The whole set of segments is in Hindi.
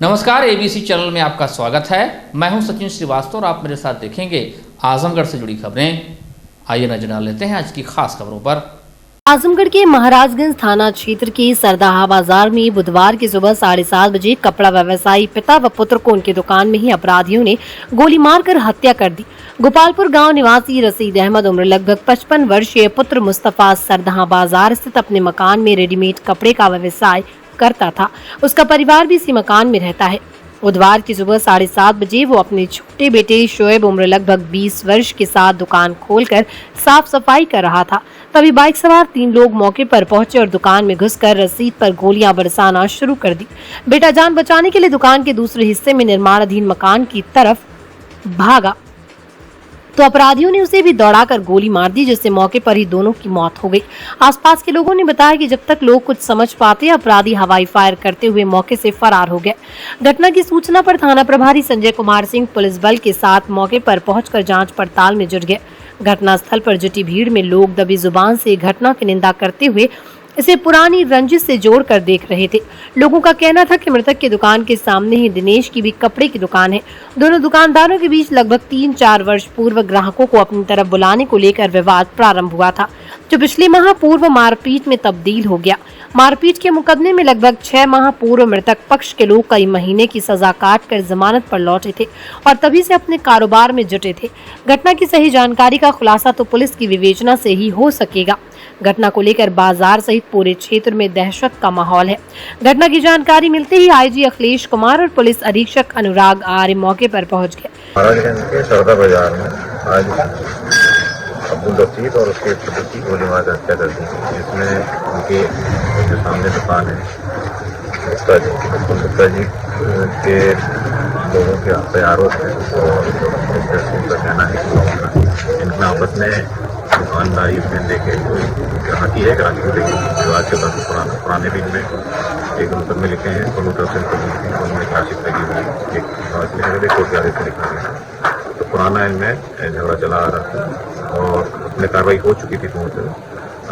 नमस्कार, एबीसी चैनल में आपका स्वागत है। मैं हूं सचिन श्रीवास्तव और आप मेरे साथ देखेंगे आजमगढ़ से जुड़ी खबरें। आइए नजर डाल लेते हैं आज की खास खबरों पर। आजमगढ़ के महाराजगंज थाना क्षेत्र के सरदाहा बाजार में बुधवार की सुबह 7:30 बजे कपड़ा व्यवसायी पिता व पुत्र को उनकी दुकान में ही अपराधियों ने गोली मारकर हत्या कर दी। गोपालपुर गांव निवासी रशीद अहमद उम्र लगभग 55 वर्षीय पुत्र मुस्तफा सरदाहा बाजार स्थित अपने मकान में रेडीमेड कपड़े का व्यवसाय करता था। उसका परिवार भी इसी मकान में रहता है। बुधवार की सुबह 7:30 बजे वो अपने छोटे बेटे शोएब उम्र लगभग 20 वर्ष के साथ दुकान खोलकर साफ सफाई कर रहा था। तभी बाइक सवार 3 लोग मौके पर पहुंचे और दुकान में घुसकर रशीद पर गोलियां बरसाना शुरू कर दी। बेटा जान बचाने के लिए दुकान के दूसरे हिस्से में निर्माणाधीन मकान की तरफ भागा तो अपराधियों ने उसे भी दौड़ाकर गोली मार दी, जिससे मौके पर ही दोनों की मौत हो गई। आसपास के लोगों ने बताया कि जब तक लोग कुछ समझ पाते, अपराधी हवाई फायर करते हुए मौके से फरार हो गए। घटना की सूचना पर थाना प्रभारी संजय कुमार सिंह पुलिस बल के साथ मौके पर पहुंचकर जांच पड़ताल में जुट गए। घटनास्थल पर जुटी भीड़ में लोग दबी जुबान से घटना की निंदा करते हुए इसे पुरानी रंजिश से जोड़कर देख रहे थे। लोगों का कहना था कि मृतक की दुकान के सामने ही दिनेश की भी कपड़े की दुकान है। दोनों दुकानदारों के बीच लगभग 3-4 वर्ष पूर्व ग्राहकों को अपनी तरफ बुलाने को लेकर विवाद प्रारंभ हुआ था, जो पिछले माह पूर्व मारपीट में तब्दील हो गया। मारपीट के मुकदमे में लगभग 6 माह पूर्व मृतक पक्ष के लोग कई महीने की सजा काटकर जमानत पर लौटे थे और तभी से अपने कारोबार में जुटे थे। घटना की सही जानकारी का खुलासा तो पुलिस की विवेचना से ही हो सकेगा। घटना को लेकर बाजार सहित पूरे क्षेत्र में दहशत का माहौल है। घटना की जानकारी मिलते ही आईजी अखिलेश कुमार और पुलिस अधीक्षक अनुराग आर्य मौके पर पहुंच गए। महाराजगंज के सरदा बाजार में आज अब्दुल रशीद और उसके पुत्र की गोली मार हत्या कर दी, जिसमें उनके जो सामने दुकान है उसका गुप्ता जी के लोगों के यहाँ पे आरोप है और उनका कहना है कि इनका आपस में दुकानदारी में देखे ग्राहकी है, ग्राहकी को देखे विवाद के बाद पुराने दिन में एक रुपये में लिखे हैं, कंप्यूटर से उन्होंने क्लासिक लगी हुई एक कोर्ट आदेश से लिखा गया। तो पुराना इनमें झगड़ा चला आ रहा था और उसमें कार्रवाई हो चुकी थी पूर्ण तरह।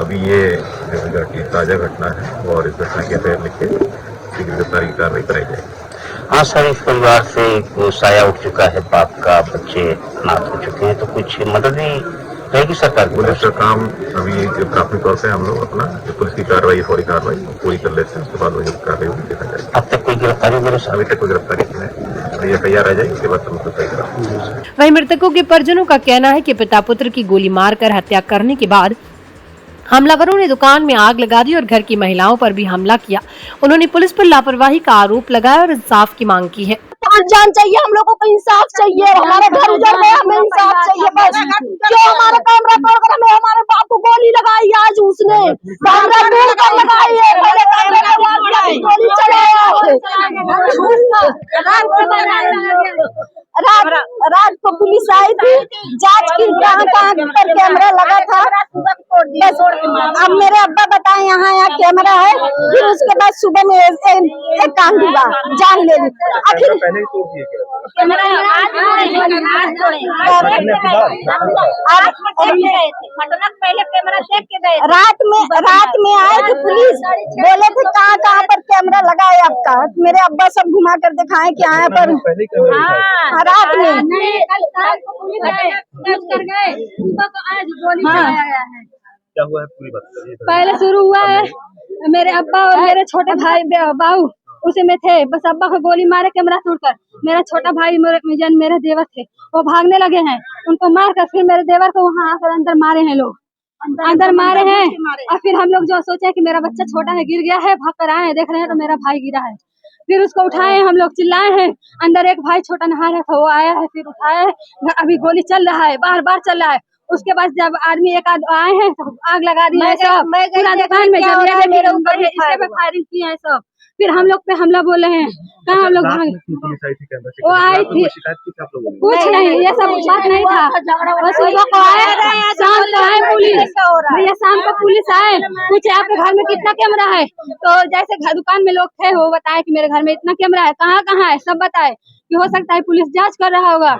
अभी ये ताज़ा घटना है और इस घटना की एफआईआर लिख के गिरफ्तारी की कार्रवाई कराई जाएगी। हाँ सर, इस परिवार से साया उठ चुका है, बाप का, बच्चे नाथ हो चुके हैं, तो कुछ मदद ही रहेगी सरकार की। पुलिस का काम अभी प्राथमिक तौर से हम लोग अपना जो पुलिस की कार्रवाई फौरी कार्रवाई पूरी कर लेते हैं, उसके बाद वो जब कार्रवाई होगी देखा जाएगा। अब तक कोई गिरफ्तारी वगैरह? अभी तक कोई गिरफ्तारी नहीं, एफआईआर आ जाएगी, उसके बाद हम गिरफ्तारी कराएंगे। वहीं मृतकों के परिजनों का कहना है कि पिता पुत्र की गोली मारकर हत्या करने के बाद हमलावरों ने दुकान में आग लगा दी और घर की महिलाओं पर भी हमला किया। उन्होंने पुलिस पर लापरवाही का आरोप लगाया और इंसाफ की मांग की है। जान चाहिए, हम लोगों को इंसाफ चाहिए, हमारे घर उजड़ गया, हमें इंसाफ चाहिए बस। क्यों हमारा कैमरा तोड़कर हमें हमारे बाप को गोली लगाई आज उसने, कैमरा तोड़कर लगाई है, पहले कैमरा लगा के गोली चलाया है। रात को पुलिस आई थी, जांच की कहाँ पर कैमरा लगा था। बस अब मेरे अब्बा बताए यहाँ कैमरा है, फिर उसके बाद सुबह में एक काम हुआ, जान ले ली। आखिर रात में आए थे पुलिस, बोले थे कहाँ पर कैमरा लगा है आपका। मेरे अब्बा सब घुमा कर दिखाए कि यहाँ पर रात में क्या हुआ है पूरी बात बताइए। पहले शुरू हुआ है, मेरे अब्बा और मेरे छोटे भाई बाऊ उसी में थे, बस अब्बा को गोली मारे कैमरा तोड़कर। मेरा छोटा भाई मेरे देवर थे, वो भागने लगे हैं, उनको मारकर फिर मेरे देवर को वहाँ आकर अंदर मारे हैं, लोग अंदर मारे हैं। और फिर हम लोग जो सोचे कि मेरा बच्चा छोटा है गिर गया है, भाग कर आए हैं, देख रहे हैं तो मेरा भाई गिरा है। फिर उसको उठाए, हम लोग चिल्लाए हैं, अंदर एक भाई छोटा नहा रहा था वो आया है, फिर उठाया है, अभी गोली चल रहा है, बार बार चल रहा है। उसके बाद जब आदमी एक आए हैं तो आग लगा दी है सब, पूरा दुकान में इसके पे फायरिंग की है सब। फिर हम लोग पे हमला बोले हैं, कहाँ हम लोग वो आई थी, कुछ नहीं, ये सब बात नहीं था। बस सुबह को आए, शाम को आए पुलिस, भैया शाम को पुलिस आए, पूछे आपके घर में कितना कैमरा है, तो जैसे दुकान में लोग थे वो बताए कि मेरे घर में इतना कैमरा है, कहाँ कहाँ है सब बताए, कि हो सकता है पुलिस जांच कर रहा होगा,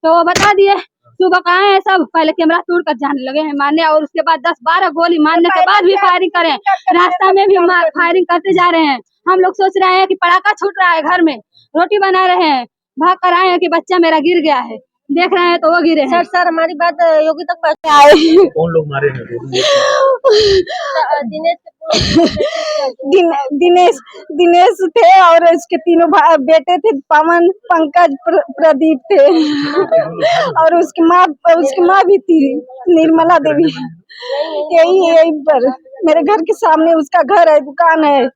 तो वो बता दिए। सुबह का आए हैं सब, पहले कैमरा तोड़ कर जाने लगे हैं मारने, और उसके बाद 10-12 गोली मारने के बाद भी फायरिंग करें, रास्ता में भी फायरिंग करते जा रहे हैं। हम लोग सोच रहे हैं कि पटाखा छूट रहा है, घर में रोटी बना रहे हैं, भाग कर आए हैं कि बच्चा मेरा गिर गया है, देख रहे हैं तो वो गिरे हैं। सर हमारी बात योगी तक पहुंचे आए। कौन लोग मारे हैं? दिनेश थे और उसके तीनों बेटे थे, पवन, पंकज, प्रदीप थे और उसकी माँ भी थी, निर्मला देवी। यही पर मेरे घर के सामने उसका घर है, दुकान है।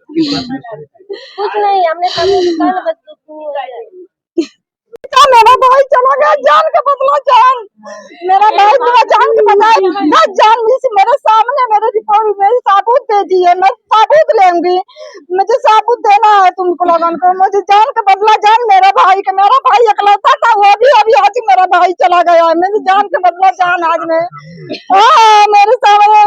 कुछ नहीं, हमने मेरा भाई चला गया, जान का बदला जान। मेरा भाई पूरा जान के बजाय 10 जान मेरे सामने, मेरे रिपोर्ट में साबुत दीजिए, मैं साबुत लेंगी, मुझे साबुत देना है तुमको लोगों को, मुझे जान का बदला जान। मेरा भाई इकलौता था, वो भी अभी आज मेरा भाई चला गया है, मेरी जान का बदला जान आज में मेरे सामने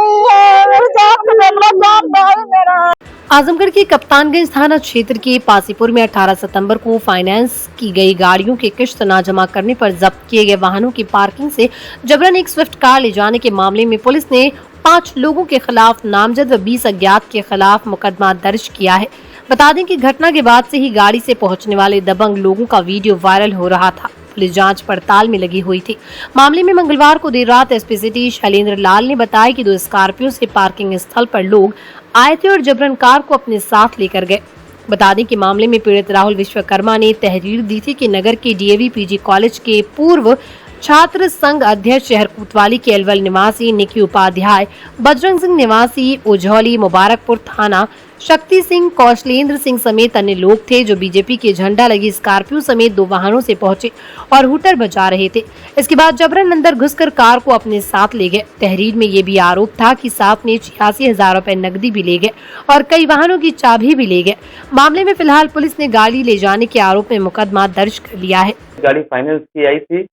मेरे जान का बदला जान भाई मेरा। आजमगढ़ के कप्तानगंज थाना क्षेत्र के पासीपुर में 18 सितंबर को फाइनेंस की गई गाड़ियों की किश्त न जमा करने पर जब्त किए गए वाहनों की पार्किंग से जबरन एक स्विफ्ट कार ले जाने के मामले में पुलिस ने 5 लोगों के खिलाफ नामजद व 20 अज्ञात के खिलाफ मुकदमा दर्ज किया है। बता दें कि घटना के बाद से ही गाड़ी से पहुंचने वाले दबंग लोगों का वीडियो वायरल हो रहा था। पुलिस जांच पड़ताल में लगी हुई थी। मामले में मंगलवार को देर रात एसपी सिटी शैलेंद्र लाल ने बताया कि 2 स्कॉर्पियो से पार्किंग स्थल पर लोग आए थे और जबरन कार को अपने साथ लेकर गए। बता दें कि मामले में पीड़ित राहुल विश्वकर्मा ने तहरीर दी थी कि नगर के डीएवी पीजी कॉलेज के पूर्व छात्र संघ अध्यक्ष शहर कोतवाली के अलवल निवासी निकी उपाध्याय, बजरंग सिंह निवासी उझौली मुबारकपुर थाना, शक्ति सिंह, कौशलेंद्र सिंह समेत अन्य लोग थे जो बीजेपी के झंडा लगी स्कॉर्पियो समेत 2 वाहनों से पहुंचे और हूटर बजा रहे थे। इसके बाद जबरन अंदर घुसकर कार को अपने साथ ले गए। तहरीर में ये भी आरोप था कि साथ में 86,000 रुपए नकदी भी ले गए और कई वाहनों की चाबी भी ले गए। मामले में फिलहाल पुलिस ने गाड़ी ले जाने के आरोप में मुकदमा दर्ज कर लिया है। गाड़ी फाइनेंस की आई थी,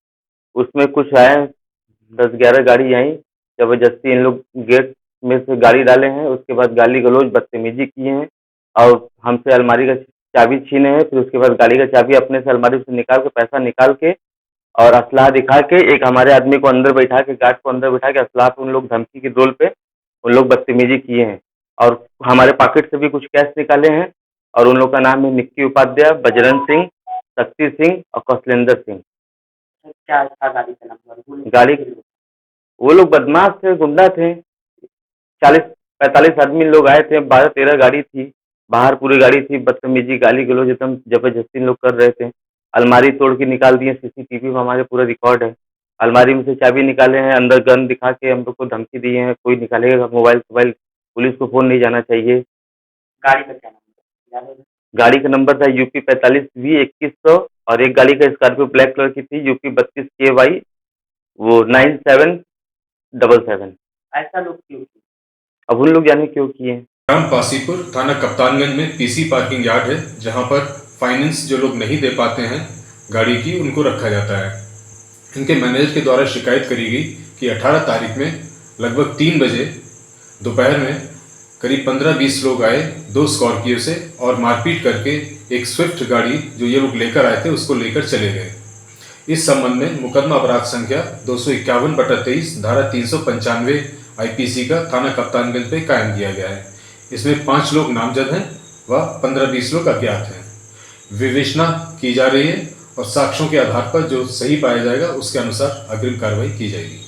उसमें कुछ आए 10-11 गाड़ी आई, जबरदस्ती इन लोग गेट में से गाड़ी डाले हैं। उसके बाद गाली गलौज बदतमीजी किए हैं और हमसे अलमारी का चाबी छीने हैं। फिर उसके बाद गाड़ी का चाबी अपने से अलमारी से निकाल के, पैसा निकाल के और असलाह दिखा के एक हमारे आदमी को अंदर बैठा के, गार्ड को अंदर बैठा के असलाह पे उन लोग धमकी के रोल पे उन लोग बदतमीजी किए हैं और हमारे पॉकेट से भी कुछ कैश निकाले हैं। और उन लोग का नाम है निक्की उपाध्याय, बजरंग सिंह, शक्ति सिंह और कौशलेंद्र सिंह। क्या था गाड़ी का नंबर? गाड़ी वो लोग बदमाश थे, गुंडा थे। 40-45 आदमी लोग आए थे, 12-13 गाड़ी थी, बाहर पूरी गाड़ी थी। बदतमीजी, गाली गलौज एकदम जबरदस्ती लोग कर रहे थे। अलमारी तोड़ के निकाल दिए, सीसीटीवी में हमारे पूरा रिकॉर्ड है। अलमारी में से चाबी निकाले हैं, अंदर गन दिखा के हम लोग को धमकी दी है, कोई निकालेगा मोबाइल, पुलिस को फोन नहीं जाना चाहिए। गाड़ी का क्या नंबर? गाड़ी का नंबर था यूपी 45V2100 और एक गाड़ी का स्कॉर्पियो ब्लैक कलर की थी यूपी 32KY वो 9777। ऐसा लोग क्यों? अब उन लोग जाने क्यों किए। ग्राम पासीपुर थाना कप्तानगंज में पीसी पार्किंग यार्ड है, जहां पर फाइनेंस जो लोग नहीं दे पाते हैं गाड़ी की, उनको रखा जाता है। इनके मैनेजर के द्वारा शिकायत करी गई कि 18 तारीख में लगभग 3 बजे दोपहर में करीब 15-20 लोग आए 2 स्कॉर्पियो से और मारपीट करके एक स्विफ्ट गाड़ी जो ये लोग लेकर आए थे उसको लेकर चले गए। इस संबंध में मुकदमा अपराध संख्या 251/23 धारा 395 आईपीसी का थाना कप्तानगंज पे कायम किया गया है। इसमें 5 लोग नामजद हैं व 15-20 लोग अज्ञात हैं। विवेचना की जा रही है और साक्ष्यों के आधार पर जो सही पाया जाएगा उसके अनुसार अग्रिम कार्रवाई की जाएगी।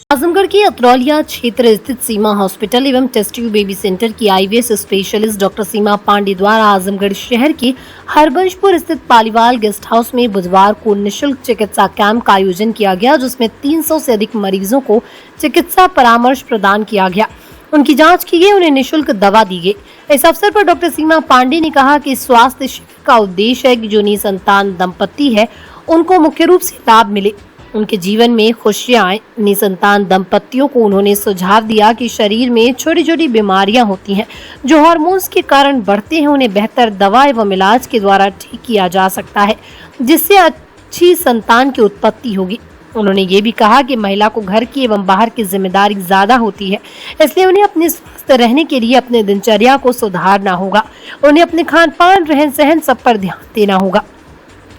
आजमगढ़ के अतरौलिया क्षेत्र स्थित सीमा हॉस्पिटल एवं टेस्ट ट्यूब बेबी सेंटर की आईवीएस स्पेशलिस्ट डॉक्टर सीमा पांडे द्वारा आजमगढ़ शहर के हरबंशपुर स्थित पालीवाल गेस्ट हाउस में बुधवार को निःशुल्क चिकित्सा कैंप का आयोजन किया गया, जिसमें 300 से अधिक मरीजों को चिकित्सा परामर्श प्रदान किया गया। उनकी जांच की गई, उन्हें निःशुल्क दवा दी गई। इस अवसर पर डॉक्टर सीमा पांडे ने कहा कि स्वास्थ्य शिविर का उद्देश्य है कि जो निसंतान दंपति है उनको मुख्य रूप से लाभ मिले, उनके जीवन में खुशियां आए। निसंतान दंपतियों को उन्होंने सुझाव दिया कि शरीर में छोटी छोटी बीमारियां होती हैं जो हार्मोन्स के कारण बढ़ते हैं, उन्हें बेहतर दवा एवं इलाज के द्वारा ठीक किया जा सकता है, जिससे अच्छी संतान की उत्पत्ति होगी। उन्होंने ये भी कहा कि महिला को घर की एवं बाहर की जिम्मेदारी ज्यादा होती है, इसलिए उन्हें अपने स्वस्थ रहने के लिए अपने दिनचर्या को सुधारना होगा। उन्हें अपने खान पान, रहन सहन सब पर ध्यान देना होगा।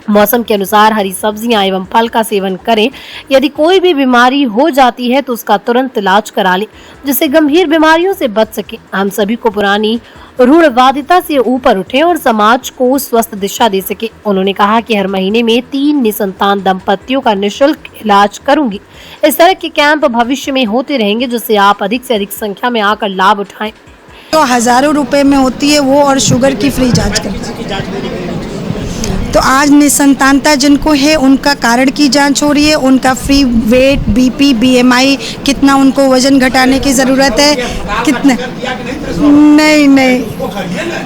मौसम के अनुसार हरी सब्जियां एवं फल का सेवन करें। यदि कोई भी बीमारी हो जाती है तो उसका तुरंत इलाज करा लें, जिससे गंभीर बीमारियों से बच सके। हम सभी को पुरानी रूढ़वादिता से ऊपर उठे और समाज को स्वस्थ दिशा दे सके। उन्होंने कहा कि हर महीने में 3 निसंतान दंपतियों का निःशुल्क इलाज करूंगी। इस तरह के कैंप भविष्य में होते रहेंगे, जिससे आप अधिक से अधिक संख्या में आकर लाभ उठाएं। तो हज़ारों रुपए में होती है वो, और शुगर की फ्री जांच करते। तो आज निसंतानता जिनको है उनका कारण की जांच हो रही है, उनका फ्री वेट, बीपी, बीएमआई, कितना उनको वजन घटाने की ज़रूरत है, कितना नहीं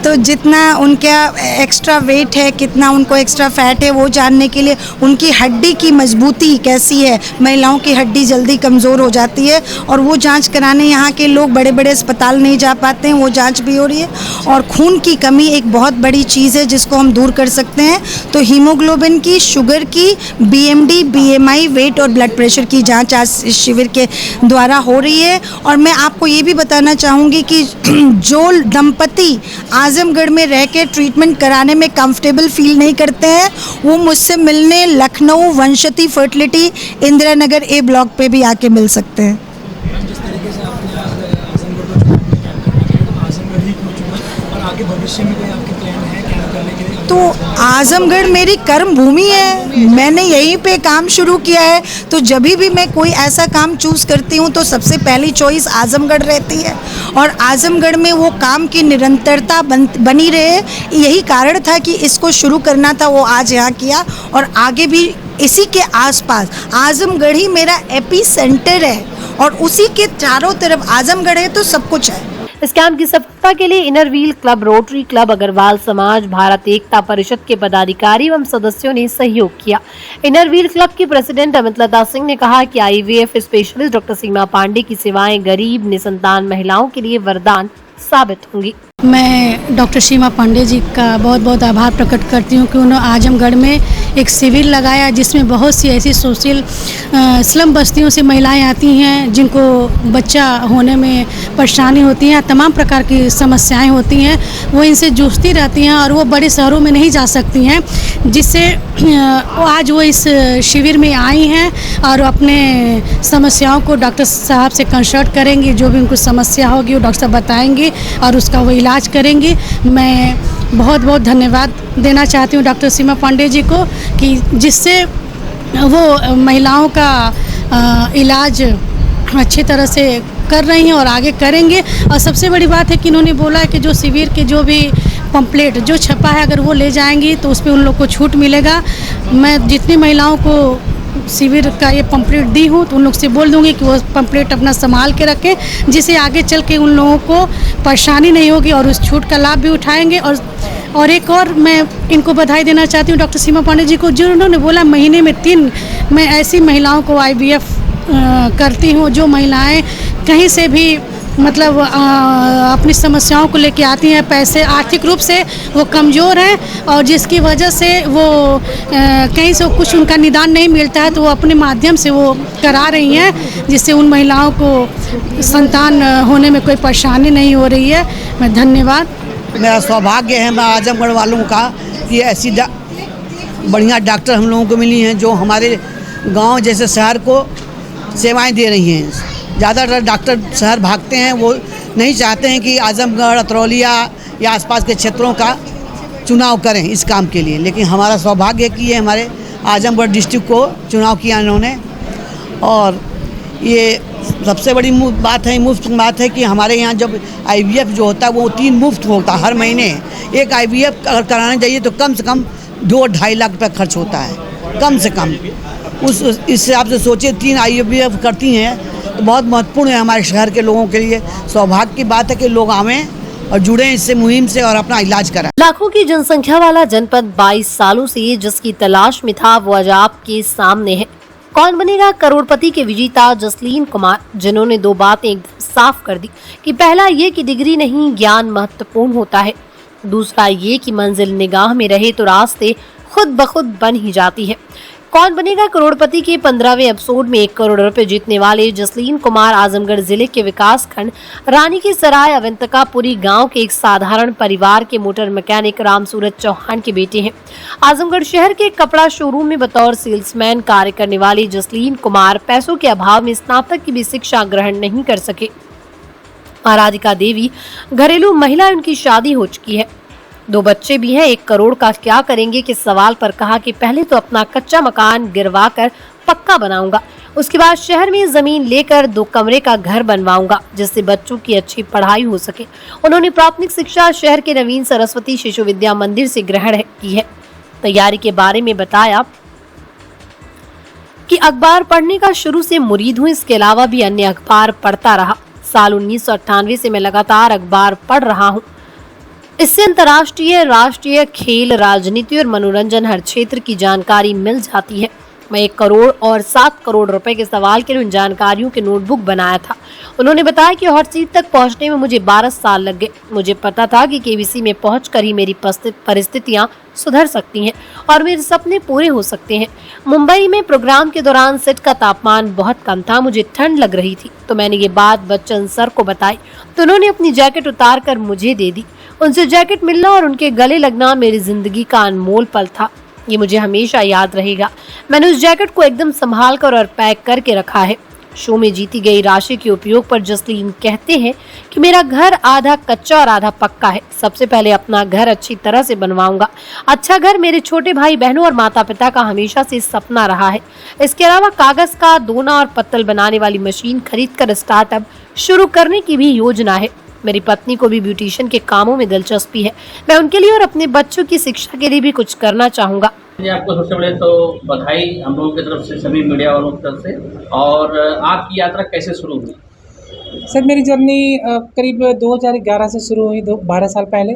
तो जितना उनका एक्स्ट्रा वेट है, कितना उनको एक्स्ट्रा फैट है, वो जानने के लिए, उनकी हड्डी की मजबूती कैसी है। महिलाओं की हड्डी जल्दी कमज़ोर हो जाती है और वो जांच कराने यहाँ के लोग बड़े बड़े अस्पताल नहीं जा पाते हैं, वो जांच भी हो रही है। और खून की कमी एक बहुत बड़ी चीज़ है जिसको हम दूर कर सकते हैं। तो हीमोग्लोबिन की, शुगर की, बीएमडी, बीएमआई, वेट और ब्लड प्रेशर की जांच आज इस शिविर के द्वारा हो रही है। और मैं आपको ये भी बताना चाहूँगी कि जो दंपति आजमगढ़ में रह के ट्रीटमेंट कराने में कंफर्टेबल फील नहीं करते हैं, वो मुझसे मिलने लखनऊ वंशती फर्टिलिटी इंदिरा नगर ए ब्लॉक पे भी आके मिल सकते हैं। तो आजमगढ़ मेरी कर्म भूमि है, मैंने यहीं पे काम शुरू किया है। तो जब भी मैं कोई ऐसा काम चूज़ करती हूँ तो सबसे पहली चॉइस आजमगढ़ रहती है, और आजमगढ़ में वो काम की निरंतरता बनी रहे। यही कारण था कि इसको शुरू करना था, वो आज यहाँ किया। और आगे भी इसी के आसपास आजमगढ़ ही मेरा एपी सेंटर है, और उसी के चारों तरफ आजमगढ़ है तो सब कुछ है। इस कैंप की सफलता के लिए inner wheel club, rotary club, Agarwal समाज, भारत एकता परिषद के पदाधिकारी एवं सदस्यों ने सहयोग किया। इनर व्हील क्लब की प्रेसिडेंट अमितलता सिंह ने कहा कि आईवीएफ स्पेशलिस्ट डॉक्टर सीमा पांडे की सेवाएं गरीब निसंतान महिलाओं के लिए वरदान साबित होंगी। मैं डॉक्टर सीमा पांडे जी का बहुत बहुत आभार प्रकट करती हूँ कि उन्होंने आजमगढ़ में एक शिविर लगाया जिसमें बहुत सी ऐसी सोशल स्लम बस्तियों से महिलाएं आती हैं जिनको बच्चा होने में परेशानी होती है, तमाम प्रकार की समस्याएं होती हैं, वो इनसे जूझती रहती हैं और वो बड़े शहरों में नहीं जा सकती हैं, जिससे आज वो इस शिविर में आई हैं और अपने समस्याओं को डॉक्टर साहब से कंसल्ट करेंगी। जो भी उनको समस्या होगी वो डॉक्टर साहब बताएंगे और उसका वो इलाज करेंगी। मैं बहुत बहुत धन्यवाद देना चाहती हूँ डॉक्टर सीमा पांडे जी को कि जिससे वो महिलाओं का इलाज अच्छी तरह से कर रही हैं और आगे करेंगे। और सबसे बड़ी बात है कि इन्होंने बोला है कि जो शिविर के जो भी पंपलेट जो छपा है अगर वो ले जाएंगी तो उस पर उन लोग को छूट मिलेगा। मैं जितनी महिलाओं को शिविर का ये पंपलेट दी हूँ तो उन लोग से बोल दूंगी कि वो पंपलेट अपना संभाल के रखें, जिससे आगे चल के उन लोगों को परेशानी नहीं होगी और उस छूट का लाभ भी उठाएंगे। और एक और मैं इनको बधाई देना चाहती हूँ डॉक्टर सीमा पांडे जी को, जो उन्होंने बोला महीने में 3 मैं ऐसी महिलाओं को IVF करती हूँ जो महिलाएं कहीं से भी मतलब अपनी समस्याओं को लेके आती हैं, पैसे आर्थिक रूप से वो कमज़ोर हैं और जिसकी वजह से वो कहीं से कुछ उनका निदान नहीं मिलता है, तो वो अपने माध्यम से वो करा रही हैं जिससे उन महिलाओं को संतान होने में कोई परेशानी नहीं हो रही है। मैं धन्यवाद। मेरा सौभाग्य है मैं आजमगढ़ वालों का कि ऐसी बढ़िया डॉक्टर हम लोगों को मिली हैं जो हमारे गांव जैसे शहर को सेवाएं दे रही हैं। ज़्यादातर डॉक्टर शहर भागते हैं, वो नहीं चाहते हैं कि आजमगढ़, अतरौलिया या आसपास के क्षेत्रों का चुनाव करें इस काम के लिए, लेकिन हमारा सौभाग्य है कि ये हमारे आजमगढ़ डिस्ट्रिक्ट को चुनाव किया इन्होंने। और ये सबसे बड़ी बात है, मुफ्त बात है कि हमारे यहाँ जब IVF जो होता है वो 3 मुफ्त होता है हर महीने। एक IVF अगर कराने जाइए तो कम से कम 2-2.5 लाख रुपये खर्च होता है, कम से कम। उस हिसाब से सोचिए 3 IVF करती हैं तो बहुत महत्वपूर्ण है हमारे शहर के लोगों के लिए। सौभाग्य की बात है कि लोग आवें और जुड़े इससे मुहिम से और अपना इलाज कराएं। लाखों की जनसंख्या वाला जनपद 22 सालों से जिसकी तलाश में था वो आज आपके सामने है। कौन बनेगा करोड़पति के विजेता जसलीन कुमार, जिन्होंने 2 बातें एकदम साफ कर दी कि पहला ये कि डिग्री नहीं ज्ञान महत्वपूर्ण होता है, दूसरा ये कि मंजिल निगाह में रहे तो रास्ते खुद ब खुद बन ही जाती है। कौन बनेगा करोड़पति के 15वें एपिसोड में 1 करोड़ रुपए जीतने वाले जसलीन कुमार आजमगढ़ जिले के विकास खंड रानी की सराय अवंतकापुरी गांव के एक साधारण परिवार के मोटर मैकेनिक रामसूरत चौहान के बेटे हैं। आजमगढ़ शहर के कपड़ा शोरूम में बतौर सेल्समैन कार्य करने वाली जसलीन कुमार पैसों के अभाव में स्नातक की भी शिक्षा ग्रहण नहीं कर सके। आराधिका देवी घरेलू महिला, उनकी शादी हो चुकी है, 2 बच्चे भी हैं। 1 करोड़ का क्या करेंगे के सवाल पर कहा कि पहले तो अपना कच्चा मकान गिरवाकर पक्का बनाऊंगा, उसके बाद शहर में जमीन लेकर 2 कमरे का घर बनवाऊंगा जिससे बच्चों की अच्छी पढ़ाई हो सके। उन्होंने प्राथमिक शिक्षा शहर के नवीन सरस्वती शिशु विद्या मंदिर से ग्रहण की है। तैयारी के बारे में बताया कि अखबार पढ़ने का शुरू से मुरीद हूँ, इसके अलावा भी अन्य अखबार पढ़ता रहा। साल 1998 से मैं लगातार अखबार पढ़ रहा हूँ। इससे अंतर्राष्ट्रीय, राष्ट्रीय, खेल, राजनीति और मनोरंजन हर क्षेत्र की जानकारी मिल जाती है। मैं 1 करोड़ और 7 करोड़ रुपए के सवाल के लिए उन जानकारियों के नोटबुक बनाया था। उन्होंने बताया कि हॉट सीट तक पहुंचने में मुझे 12 साल लग गए। मुझे पता था कि केबीसी में पहुंचकर ही मेरी परिस्थितियां सुधर सकती हैं और मेरे सपने पूरे हो सकते हैं। मुंबई में प्रोग्राम के दौरान सेट का तापमान बहुत कम था, मुझे ठंड लग रही थी, तो मैंने ये बात बच्चन सर को बताई तो उन्होंने अपनी जैकेट उतार कर मुझे दे दी। उनसे जैकेट मिलना और उनके गले लगना मेरी जिंदगी का अनमोल पल था, ये मुझे हमेशा याद रहेगा। मैंने उस जैकेट को एकदम संभाल कर और पैक करके रखा है। शो में जीती गई राशि के उपयोग पर जसलीन कहते हैं कि मेरा घर आधा कच्चा और आधा पक्का है। सबसे पहले अपना घर अच्छी तरह से बनवाऊंगा। अच्छा घर मेरे छोटे भाई बहनों और माता पिता का हमेशा से सपना रहा है। इसके अलावा कागज का दोना और पत्तल बनाने वाली मशीन खरीदकर स्टार्टअप शुरू करने की भी योजना है। मेरी पत्नी को भी ब्यूटिशियन के कामों में दिलचस्पी है। मैं उनके लिए और अपने बच्चों की शिक्षा के लिए भी कुछ करना चाहूंगा। आपको सबसे पहले तो बधाई हम लोगों की तरफ से, सभी मीडिया वालों की तरफ से। और आपकी यात्रा कैसे शुरू हुई? सर मेरी जर्नी करीब 2011 से शुरू हुई, 12 साल पहले।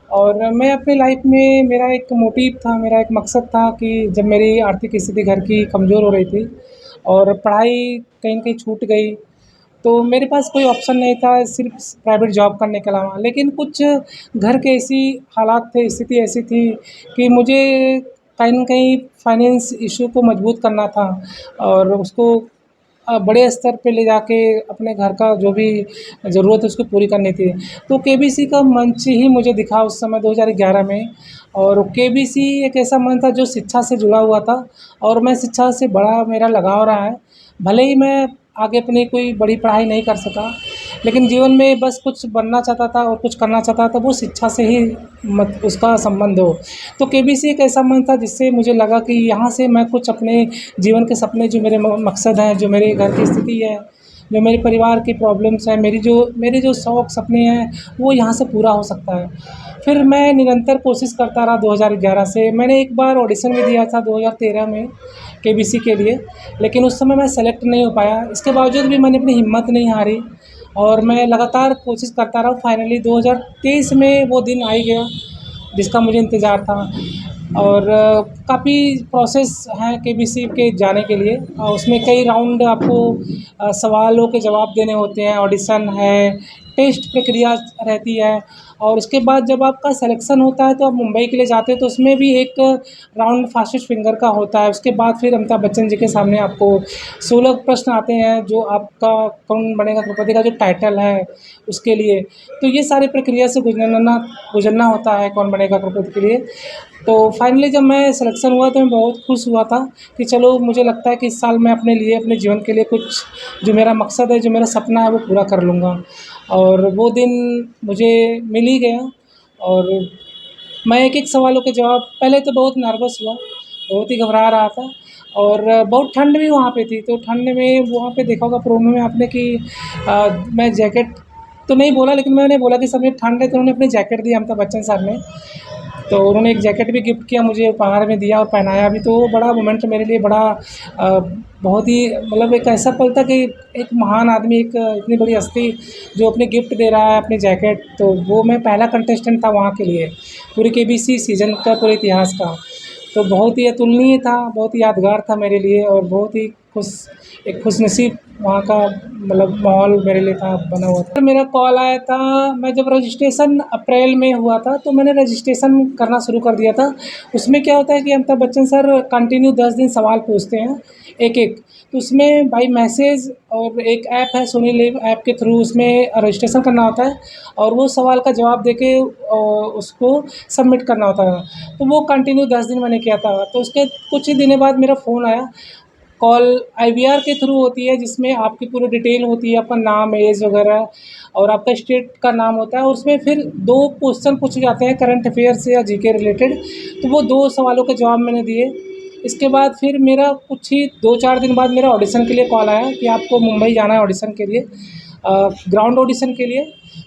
और मैं अपनी लाइफ में, मेरा एक मोटिव था, मेरा एक मकसद था कि जब मेरी आर्थिक स्थिति घर की कमज़ोर हो रही थी और पढ़ाई कहीं न कहीं छूट गई, तो मेरे पास कोई ऑप्शन नहीं था सिर्फ प्राइवेट जॉब करने के अलावा। लेकिन कुछ घर के ऐसी हालात थे, स्थिति ऐसी थी कि मुझे कहीं न कहीं फाइनेंस इशू को मजबूत करना था और उसको बड़े स्तर पे ले जाके अपने घर का जो भी ज़रूरत है उसको पूरी करनी थी। तो केबीसी का मंच ही मुझे दिखा उस समय 2011 में। और केबीसी एक ऐसा मंच था जो शिक्षा से जुड़ा हुआ था और मैं शिक्षा से बड़ा मेरा लगाव रहा है। भले ही मैं आगे अपनी कोई बड़ी पढ़ाई नहीं कर सका, लेकिन जीवन में बस कुछ बनना चाहता था और कुछ करना चाहता था, वो शिक्षा से ही उसका संबंध हो। तो केबीसी एक ऐसा मंच था जिससे मुझे लगा कि यहाँ से मैं कुछ अपने जीवन के सपने, जो मेरे मकसद हैं, जो मेरे घर की स्थिति है, जो मेरे परिवार की प्रॉब्लम्स हैं, मेरे जो शौक़ सपने हैं, वो यहाँ से पूरा हो सकता है। फिर मैं निरंतर कोशिश करता रहा। 2011 से मैंने एक बार ऑडिशन भी दिया था 2013 में केबीसी के लिए, लेकिन उस समय मैं सेलेक्ट नहीं हो पाया। इसके बावजूद भी मैंने अपनी हिम्मत नहीं हारी और मैं लगातार कोशिश करता रहा। फाइनली 2023 में वो दिन आ ही गया जिसका मुझे इंतज़ार था। और काफ़ी प्रोसेस हैं केबीसी के जाने के लिए। उसमें कई राउंड आपको सवालों के जवाब देने होते हैं, ऑडिशन है, टेस्ट प्रक्रिया रहती है और उसके बाद जब आपका सिलेक्शन होता है तो आप मुंबई के लिए जाते हैं, तो उसमें भी एक राउंड फास्टेस्ट फिंगर का होता है। उसके बाद फिर अमिताभ बच्चन जी के सामने आपको 16 प्रश्न आते हैं जो आपका कौन बनेगा करोड़पति का जो टाइटल है उसके लिए। तो ये सारी प्रक्रिया से गुजरना होता है कौन बनेगा करोड़पति के लिए। तो फाइनली जब मैं सिलेक्शन हुआ तो मैं बहुत खुश हुआ था कि चलो, मुझे लगता है कि इस साल मैं अपने लिए, अपने जीवन के लिए कुछ जो मेरा मकसद है, जो मेरा सपना है, वो पूरा कर लूँगा। और वो दिन मुझे मिल ही गया और मैं एक-एक सवालों के जवाब, पहले तो बहुत नर्वस हुआ, बहुत ही घबरा रहा था और बहुत ठंड भी वहाँ पे थी। तो ठंड में वहाँ पे देखा होगा प्रोमो में आपने कि मैं जैकेट तो नहीं बोला, लेकिन मैंने बोला कि समय ठंड है, तो उन्होंने अपनी जैकेट दी अमिताभ बच्चन साहब ने। तो उन्होंने एक जैकेट भी गिफ्ट किया मुझे, उपहार में दिया और पहनाया भी। तो वो बड़ा मोमेंट मेरे लिए बड़ा बहुत ही, मतलब एक ऐसा पल था कि एक महान आदमी, एक इतनी बड़ी हस्ती जो अपने गिफ्ट दे रहा है अपनी जैकेट। तो वो मैं पहला कंटेस्टेंट था वहाँ के लिए, पूरे केबीसी सीज़न का, पूरे इतिहास का। तो बहुत ही अतुलनीय था, बहुत ही यादगार था मेरे लिए और बहुत ही एक खुशनसीब वहाँ का मतलब माहौल मेरे लिए था, बना हुआ था। मेरा कॉल आया था, मैं जब रजिस्ट्रेशन अप्रैल में हुआ था तो मैंने रजिस्ट्रेशन करना शुरू कर दिया था। उसमें क्या होता है कि अमिताभ बच्चन सर कंटिन्यू 10 दिन सवाल पूछते हैं एक-एक, तो उसमें बाई मैसेज और एक ऐप है सोनी लिव ऐप के थ्रू उसमें रजिस्ट्रेशन करना होता है और वो सवाल का जवाब देके उसको सबमिट करना होता है। तो वो कंटिन्यू 10 दिन मैंने किया था। तो उसके कुछ ही दिनों बाद मेरा फ़ोन आया, कॉल आईवीआर के थ्रू होती है जिसमें आपकी पूरी डिटेल होती है, आपका नाम, एज वगैरह और आपका स्टेट का नाम होता है और उसमें फिर 2 क्वेश्चन पूछे जाते हैं करंट अफेयर से या जीके रिलेटेड। तो वो 2 सवालों के जवाब मैंने दिए। इसके बाद फिर मेरा कुछ ही 2-4 दिन बाद मेरा ऑडिशन के लिए कॉल आया कि आपको मुंबई जाना है ऑडिशन के लिए, ग्राउंड ऑडिशन के लिए।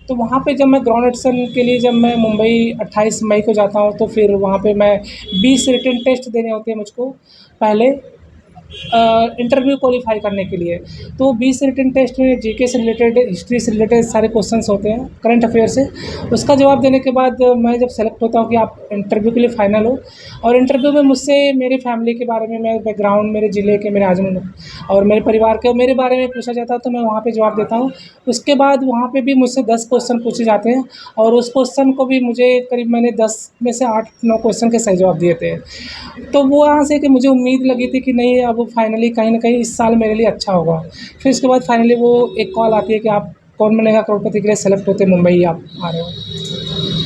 तो वहाँ पे जब मैं ग्राउंड ऑडिशन के लिए जब मैं मुंबई 28 मई को जाता हूँ तो फिर वहाँ पे मैं 20 रिटन टेस्ट देने होते हैं मुझको पहले इंटरव्यू क्वालिफाई करने के लिए। तो 20 रिटन टेस्ट में जीके से रिलेटेड, हिस्ट्री से रिलेटेड सारे क्वेश्चंस होते हैं करंट अफेयर से। उसका जवाब देने के बाद मैं जब सेलेक्ट होता हूँ कि आप इंटरव्यू के लिए फ़ाइनल हो और इंटरव्यू में मुझसे मेरे फैमिली के बारे में, मेरे बैकग्राउंड, मेरे ज़िले के, मेरे आजमगढ़ और मेरे परिवार के और मेरे बारे में पूछा जाता है तो मैं वहाँ पे जवाब देता हूँ। उसके बाद वहाँ पे भी मुझसे 10 क्वेश्चन पूछे जाते हैं और उस क्वेश्चन को भी मुझे करीब मैंने 10 में से 8-9 क्वेश्चन के सही जवाब दिए थे। तो वो वहाँ से कि मुझे उम्मीद लगी थी कि नहीं अब फाइनली कहीं न कहीं इस साल मेरे लिए अच्छा होगा। फिर उसके बाद फाइनली वो एक कॉल आती है कि आप कौन बनेगा करोड़पति के लिए सेलेक्ट होते मुंबई आप आ रहे हो।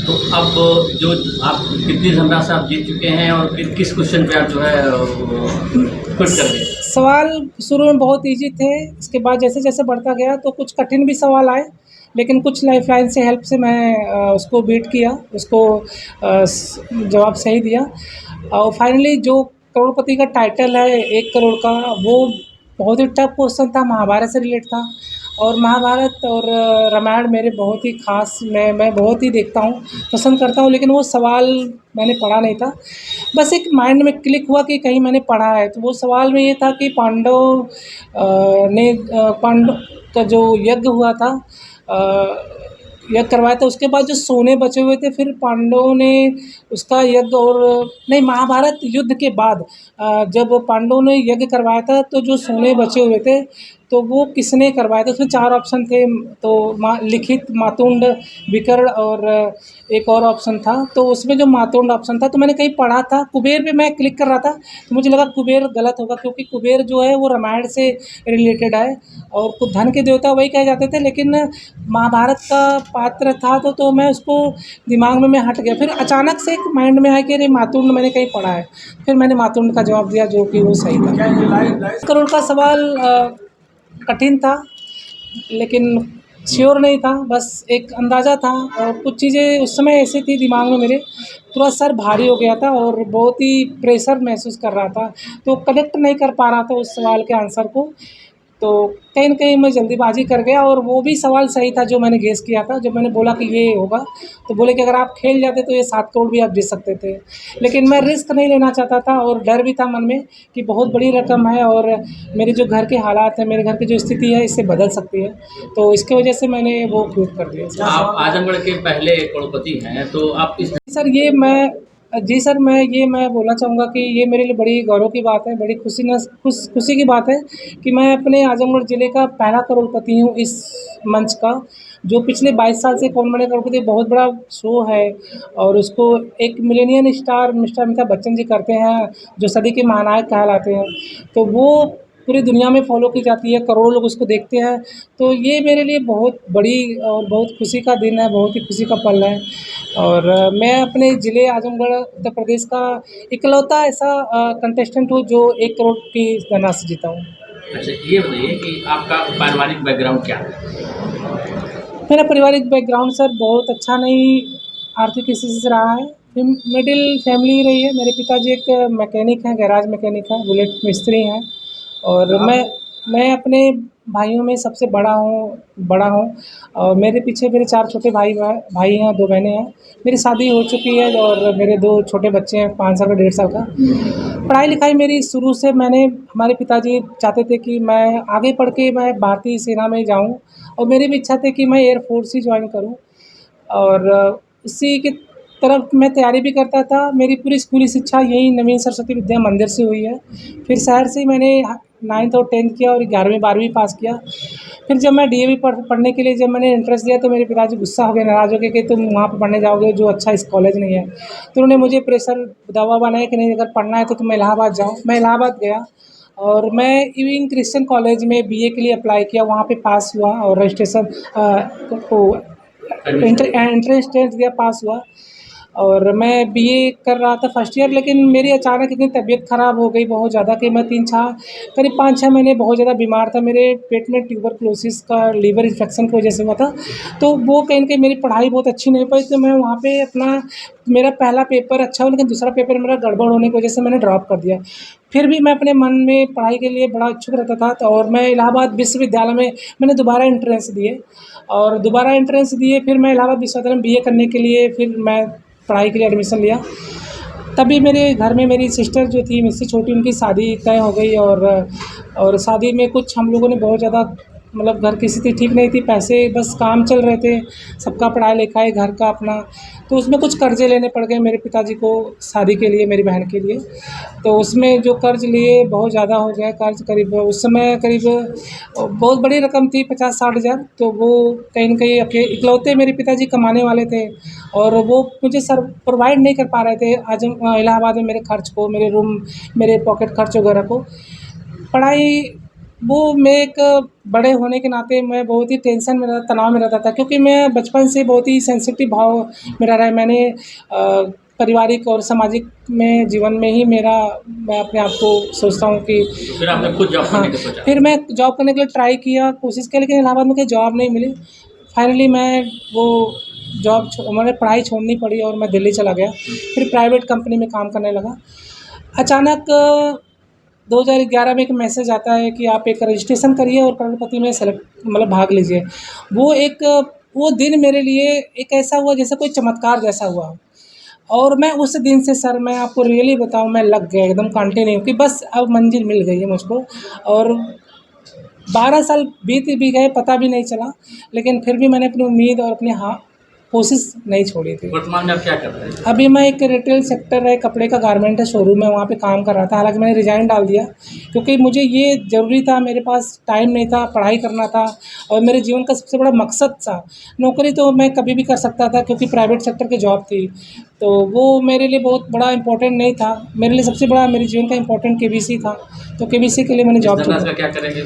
तो अब जो आप कितनी धनराशि आप जीत चुके हैं और किस क्वेश्चन पे आप जो है क्विट कर गए? सवाल शुरू में बहुत ईजी थे, इसके बाद जैसे-जैसे बढ़ता गया तो कुछ कठिन भी सवाल आए, लेकिन कुछ लाइफ़लाइन से हेल्प से मैं उसको बीट किया, उसको जवाब सही दिया और फाइनली जो करोड़पति का टाइटल है 1 करोड़ का, वो बहुत ही टफ क्वेश्चन था, महाभारत से रिलेट था और महाभारत और रामायण मेरे बहुत ही ख़ास, मैं बहुत ही देखता हूँ, पसंद करता हूँ, लेकिन वो सवाल मैंने पढ़ा नहीं था। बस एक माइंड में क्लिक हुआ कि कहीं मैंने पढ़ा है। तो वो सवाल में ये था कि पांडव का जो यज्ञ हुआ था, यज्ञ करवाया था, उसके बाद जो सोने बचे हुए थे फिर पांडवों ने उसका यज्ञ और नहीं, महाभारत युद्ध के बाद जब पांडवों ने यज्ञ करवाया था तो जो सोने बचे हुए थे तो वो किसने करवाया था? उसमें 4 ऑप्शन थे, तो लिखित, मातुंड, विकर्ण और एक और ऑप्शन था। तो उसमें जो मातुंड ऑप्शन था तो मैंने कहीं पढ़ा था, कुबेर पे मैं क्लिक कर रहा था तो मुझे लगा कुबेर गलत होगा क्योंकि कुबेर जो है वो रामायण से रिलेटेड है और कुछ धन के देवता वही कहे जाते थे, लेकिन महाभारत का पात्र था तो मैं उसको दिमाग में मैं हट गया। फिर अचानक से एक माइंड में आया कि अरे मातुंड मैंने कहीं पढ़ा है, फिर मैंने मातुंड का जवाब दिया जो कि वो सही था। करोड़ का सवाल कठिन था लेकिन श्योर नहीं था, बस एक अंदाज़ा था और कुछ चीज़ें उस समय ऐसी थी दिमाग में मेरे, पूरा सर भारी हो गया था और बहुत ही प्रेशर महसूस कर रहा था, तो कनेक्ट नहीं कर पा रहा था उस सवाल के आंसर को। तो कहीं न कहीं मैं जल्दीबाज़ी कर गया और वो भी सवाल सही था जो मैंने गेस किया था। जब मैंने बोला कि ये होगा, तो बोले कि अगर आप खेल जाते तो ये 7 करोड़ भी आप जीत सकते थे। लेकिन मैं रिस्क नहीं लेना चाहता था और डर भी था मन में कि बहुत बड़ी रकम है और मेरे जो घर के हालात हैं, मेरे घर की जो स्थिति है, इससे बदल सकती है। तो इसकी वजह से मैंने वो क्विट कर दिया। आप आजमगढ़ के पहले करोड़पति हैं, तो आप इस सर, मैं बोलना चाहूँगा कि ये मेरे लिए बड़ी गौरव की बात है, बड़ी खुशी की बात है कि मैं अपने आजमगढ़ ज़िले का पहला करोड़पति हूँ इस मंच का, जो पिछले 22 साल से कौन बनेगा करोड़पति बहुत बड़ा शो है और उसको एक millennium star mister Amitabh Bachchan ji करते हैं, जो सदी के महानायक कहलाते हैं। तो वो पूरी दुनिया में फॉलो की जाती है, करोड़ों लोग उसको देखते हैं। तो ये मेरे लिए बहुत बड़ी और बहुत खुशी का दिन है, बहुत ही खुशी का पल है और मैं अपने ज़िले आजमगढ़ उत्तर प्रदेश का इकलौता ऐसा कंटेस्टेंट हूँ जो 1 करोड़ की धनराशि जीता हूँ। अच्छा, ये बताइए कि आपका पारिवारिक बैकग्राउंड क्या है? मेरा पारिवारिक बैकग्राउंड सर बहुत अच्छा नहीं आर्थिक स्थिति से रहा है, मिडिल फैमिली रही है। मेरे पिताजी एक मैकेनिक हैं, गैराज मैकेनिक हैं, बुलेट मिस्त्री हैं और मैं अपने भाइयों में सबसे बड़ा हूँ और मेरे पीछे मेरे 4 छोटे भाई हैं, 2 बहनें हैं। मेरी शादी हो चुकी है और मेरे 2 छोटे बच्चे हैं, 5 साल का, 1.5 साल का। पढ़ाई लिखाई मेरी शुरू से हमारे पिताजी चाहते थे कि मैं आगे पढ़ के मैं भारतीय सेना में जाऊँ और मेरी भी इच्छा थी कि मैं एयर फोर्स ही ज्वाइन करूँ और इसी के तरफ मैं तैयारी भी करता था। मेरी पूरी स्कूली शिक्षा यही नवीन सरस्वती विद्या मंदिर से हुई है। फिर शहर से ही मैंने 9th और 10th किया और 11वीं 12वीं पास किया। फिर जब मैं डीएवी पढ़ने के लिए जब मैंने इंटरेस्ट दिया तो मेरे पिताजी गुस्सा हो गए, नाराज़ हो गए कि तुम वहाँ पर पढ़ने जाओगे जो अच्छा इस कॉलेज नहीं है। तो उन्होंने मुझे प्रेशर दबाव बनाया कि नहीं, अगर पढ़ना है तो तुम इलाहाबाद जाओ। मैं इलाहाबाद गया और मैं इविंग क्रिश्चियन कॉलेज में बीए के लिए अप्लाई किया, वहाँ पे पास हुआ और रजिस्ट्रेशन एंट्रेंस टेस्ट दिया, पास हुआ। और मैं बीए कर रहा था फर्स्ट ईयर, लेकिन मेरी अचानक इतनी तबीयत ख़राब हो गई बहुत ज़्यादा कि मैं करीब 5-6 महीने बहुत ज़्यादा बीमार था। मेरे पेट में ट्यूबरक्लोसिस का लीवर इन्फेक्शन की वजह से हुआ था। तो वो कहीं न कहीं मेरी पढ़ाई बहुत अच्छी नहीं पाई, तो मैं वहाँ पे अपना मेरा पहला पेपर अच्छा हुआ लेकिन दूसरा पेपर मेरा गड़बड़ होने की वजह से मैंने ड्रॉप कर दिया। फिर भी मैं अपने मन में पढ़ाई के लिए बड़ा इच्छुक रहता था, तो और मैं इलाहाबाद विश्वविद्यालय में मैंने दोबारा एंट्रेंस दिए और दोबारा एंट्रेंस दिए। फिर मैं इलाहाबाद विश्वविद्यालय में बीए करने के लिए फिर मैं पढ़ाई के लिए एडमिशन लिया। तभी मेरे घर में मेरी सिस्टर जो थी मुझसे छोटी, उनकी शादी तय हो गई और शादी में कुछ हम लोगों ने बहुत ज़्यादा मतलब घर की स्थिति ठीक नहीं थी, पैसे बस काम चल रहे थे, सबका पढ़ाई लिखाई घर का अपना, तो उसमें कुछ कर्ज़े लेने पड़ गए मेरे पिताजी को शादी के लिए, मेरी बहन के लिए। तो उसमें जो कर्ज़ लिए बहुत ज़्यादा हो गया कर्ज़, करीब उस समय करीब बहुत बड़ी रकम थी 50-60 हज़ार। तो वो कहीं न कहीं इकलौते मेरे पिताजी कमाने वाले थे और वो मुझे प्रोवाइड नहीं कर पा रहे थे इलाहाबाद में मेरे खर्च को, मेरे रूम, मेरे पॉकेट खर्च वगैरह को। पढ़ाई वो मैं एक बड़े होने के नाते मैं बहुत ही टेंशन में तनाव में रहता था, क्योंकि मैं बचपन से बहुत ही सेंसिटिव भाव मेरा रहा है। मैंने पारिवारिक और सामाजिक में जीवन में ही मैं अपने आप को सोचता हूँ कि फिर आपने खुद जॉब करने का सोचा? फिर मैं जॉब करने के लिए ट्राई किया, कोशिश की, लेकिन इलाहाबाद में कहीं जॉब नहीं मिली। फाइनली मैं वो मैंने पढ़ाई छोड़नी पड़ी और मैं दिल्ली चला गया। फिर प्राइवेट कंपनी में काम करने लगा। अचानक 2011 में एक मैसेज आता है कि आप एक रजिस्ट्रेशन करिए और करोड़पति में भाग लीजिए। वो दिन मेरे लिए एक ऐसा हुआ जैसे कोई चमत्कार जैसा हुआ। और मैं उस दिन से सर मैं आपको रियली बताऊं, मैं लग गया एकदम कंटिन्यू कि बस अब मंजिल मिल गई है मुझको। और 12 साल बीत भी गए, पता भी नहीं चला, लेकिन फिर भी मैंने अपनी उम्मीद और अपनी कोशिश नहीं छोड़ी थी। वर्तमान में आप क्या कर रहे हैं? अभी मैं एक रिटेल सेक्टर है, कपड़े का गारमेंट है, शोरूम है, वहाँ पे काम कर रहा था। हालांकि मैंने रिज़ाइन डाल दिया क्योंकि मुझे ये ज़रूरी था, मेरे पास टाइम नहीं था, पढ़ाई करना था और मेरे जीवन का सबसे बड़ा मकसद था। नौकरी तो मैं कभी भी कर सकता था क्योंकि प्राइवेट सेक्टर की जॉब थी, तो वो मेरे लिए बहुत बड़ा इम्पोर्टेंट नहीं था। मेरे लिए सबसे बड़ा मेरे जीवन का इम्पोर्टेंट केबीसी था, तो केबीसी के लिए मैंने जॉब छोड़ी। क्या करेंगे?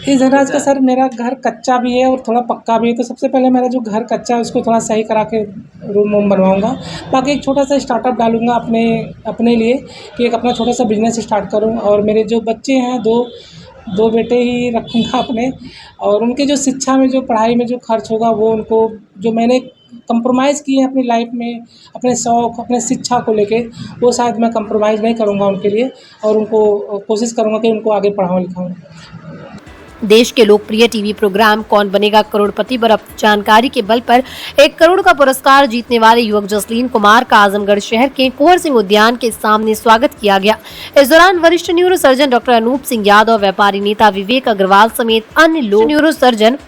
इस धनराज का सर मेरा घर कच्चा भी है और थोड़ा पक्का भी है, तो सबसे पहले मेरा जो घर कच्चा है उसको थोड़ा सही करा के रूम वूम बनवाऊँगा। बाकी एक छोटा सा स्टार्टअप डालूँगा अपने लिए कि एक अपना छोटा सा बिजनेस स्टार्ट करूँ। और मेरे जो बच्चे हैं, दो बेटे ही रखूँगा अपने, और उनके जो शिक्षा में, जो पढ़ाई में जो खर्च होगा वो उनको, जो मैंने कंप्रोमाइज़ किए हैं अपनी लाइफ में, अपने शौक़, अपने शिक्षा को लेके, वो शायद मैं कंप्रोमाइज़ नहीं करूँगा उनके लिए और उनको कोशिश करूँगा कि उनको आगे पढ़ाऊँ लिखाऊँ। देश के लोकप्रिय टीवी प्रोग्राम कौन बनेगा करोड़पति पर अपनी जानकारी के बल पर 1 करोड़ का पुरस्कार जीतने वाले युवक जसलीन कुमार का आजमगढ़ शहर के कुंवर सिंह उद्यान के सामने स्वागत किया गया। इस दौरान वरिष्ठ neuro surgeon doctor Anoop Singh Yadav, व्यापारी नेता विवेक अग्रवाल समेत अन्य लोग neuro surgeon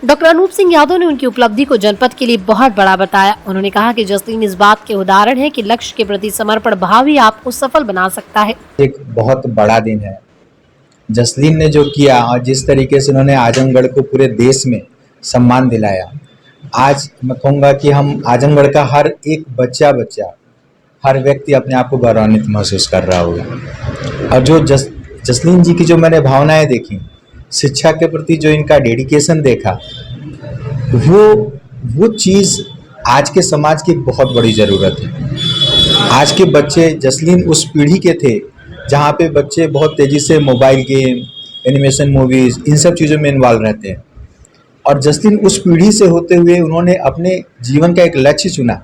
doctor Anoop Singh Yadav ने उनकी उपलब्धि को जनपद के लिए बहुत बड़ा बताया। उन्होंने कहा कि जसलीन इस बात के उदाहरण है कि लक्ष्य के प्रति समर्पण भाव ही आपको सफल बना सकता है। एक बहुत बड़ा दिन है। जसलीन ने जो किया और जिस तरीके से उन्होंने आजमगढ़ को पूरे देश में सम्मान दिलाया, आज मैं कहूँगा कि हम आजमगढ़ का हर एक बच्चा हर व्यक्ति अपने आप को गौरवान्वित महसूस कर रहा होगा। और जो जसलीन जी की जो मैंने भावनाएं देखी, शिक्षा के प्रति जो इनका डेडिकेशन देखा, वो चीज़ आज के समाज की बहुत बड़ी ज़रूरत है। आज के बच्चे, जसलीन उस पीढ़ी के थे जहाँ पे बच्चे बहुत तेज़ी से मोबाइल गेम, एनिमेशन मूवीज़, इन सब चीज़ों में इन्वॉल्व रहते हैं। और जसलीन उस पीढ़ी से होते हुए उन्होंने अपने जीवन का एक लक्ष्य चुना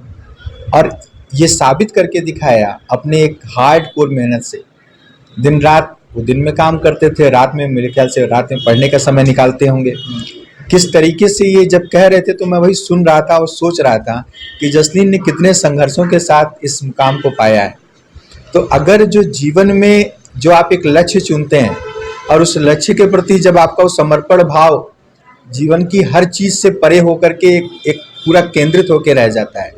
और ये साबित करके दिखाया अपने एक हार्ड कोर मेहनत से। दिन रात वो दिन में काम करते थे, रात में मेरे ख्याल से रात में पढ़ने का समय निकालते होंगे। किस तरीके से ये जब कह रहे थे तो मैं वही सुन रहा था और सोच रहा था कि जसलीन ने कितने संघर्षों के साथ इस मुकाम को पाया है। तो अगर जो जीवन में जो आप एक लक्ष्य चुनते हैं और उस लक्ष्य के प्रति जब आपका वो समर्पण भाव जीवन की हर चीज़ से परे होकर के एक पूरा केंद्रित होकर रह जाता है,